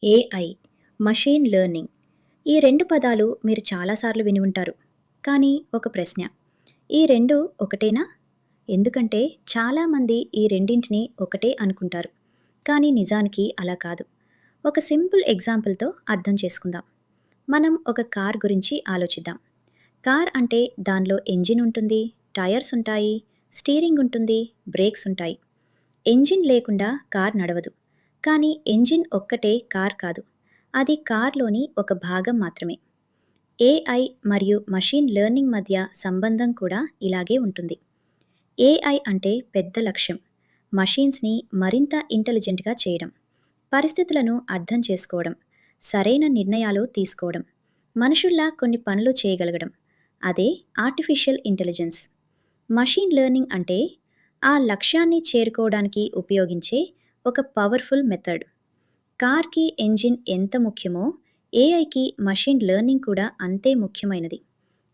AI, machine learning ఈ 2 పదాలు మీరు చాలాసార్లు విని ఉంటారు. కానీ ఒక ప్రశ్న, ఈ 2 ఒకటేనా? ఎందుకంటే చాలామంది ఈ రెండింటిని ఒకటే అనుకుంటారు. కానీ నిజానికి అలా కాదు. ఒక సింపుల్ ఎగ్జాంపుల్‌తో అర్థం చేసుకుందాం. మనం ఒక కార్ గురించి ఆలోచిద్దాం. కార్ అంటే దానిలో ఎంజిన్ ఉంటుంది, టైర్స్ ఉంటాయి, స్టీరింగ్ ఉంటుంది, బ్రేక్స్ ఉంటాయి. ఎంజిన్ లేకుండా కార్ నడవదు. కానీ ఎంజిన్ ఒక్కటే కార్ కాదు. అది కార్‌లోని ఒక భాగం మాత్రమే. ఏఐ మరియు మషీన్ లెర్నింగ్ మధ్య సంబంధం కూడా ఇలాగే ఉంటుంది. ఏఐ అంటే పెద్ద లక్ష్యం. మషీన్స్‌ని మరింత ఇంటెలిజెంట్‌గా చేయడం, పరిస్థితులను అర్థం చేసుకోవడం, సరైన నిర్ణయాలు తీసుకోవడం, మనుషుల్లా కొన్ని పనులు చేయగలగడం. అదే ఆర్టిఫిషియల్ ఇంటెలిజెన్స్. మషీన్ లెర్నింగ్ అంటే ఆ లక్ష్యాన్ని చేరుకోవడానికి ఉపయోగించే ఒక పవర్ఫుల్ మెథడ్. కార్‌కి ఎంజిన్ ఎంత ముఖ్యమో, ఏఐకి మషీన్ లెర్నింగ్ కూడా అంతే ముఖ్యమైనది.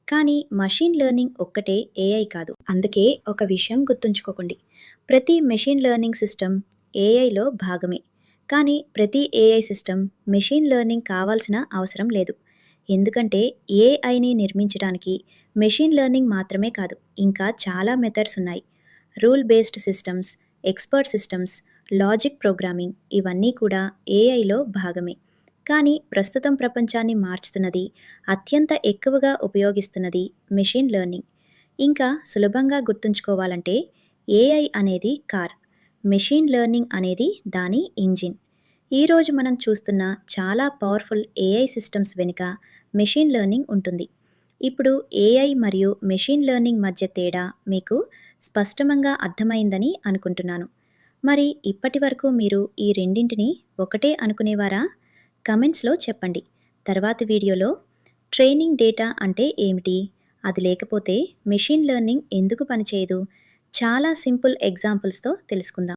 కానీ మషీన్ లెర్నింగ్ ఒక్కటే ఏఐ కాదు. అందుకే ఒక విషయం గుర్తుంచుకోకండి. ప్రతి మెషీన్ లెర్నింగ్ సిస్టమ్ ఏఐలో భాగమే. కానీ ప్రతి ఏఐ సిస్టమ్ మెషీన్ లెర్నింగ్ కావాల్సిన అవసరం లేదు. ఎందుకంటే ఏఐని నిర్మించడానికి మెషీన్ లెర్నింగ్ మాత్రమే కాదు, ఇంకా చాలా మెథడ్స్ ఉన్నాయి. Rule based systems, expert systems, logic programming ఇవన్నీ కూడా ఏఐలో భాగమే. కానీ ప్రస్తుతం ప్రపంచాన్ని మార్చుతున్నది, అత్యంత ఎక్కువగా ఉపయోగిస్తున్నది మెషీన్ లెర్నింగ్. ఇంకా సులభంగా గుర్తుంచుకోవాలంటే ఏఐ అనేది కార్, మెషీన్ లెర్నింగ్ అనేది దాని ఇంజిన్. ఈరోజు మనం చూస్తున్న చాలా పవర్ఫుల్ ఏఐ సిస్టమ్స్ వెనుక మెషీన్ లెర్నింగ్ ఉంటుంది. ఇప్పుడు ఏఐ మరియు మెషీన్ లెర్నింగ్ మధ్య తేడా మీకు స్పష్టంగా అర్థమైందని అనుకుంటున్నాను. మరి ఇప్పటి వరకు మీరు ఈ రెండింటిని ఒకటే అనుకునేవారా? కమెంట్స్‌లో చెప్పండి. తర్వాతి వీడియోలో ట్రైనింగ్ డేటా అంటే ఏమిటి? అది లేకపోతే మెషీన్ లెర్నింగ్ ఎందుకు పనిచేయదు? చాలా సింపుల్ ఎగ్జాంపుల్స్‌తో తెలుసుకుందాం.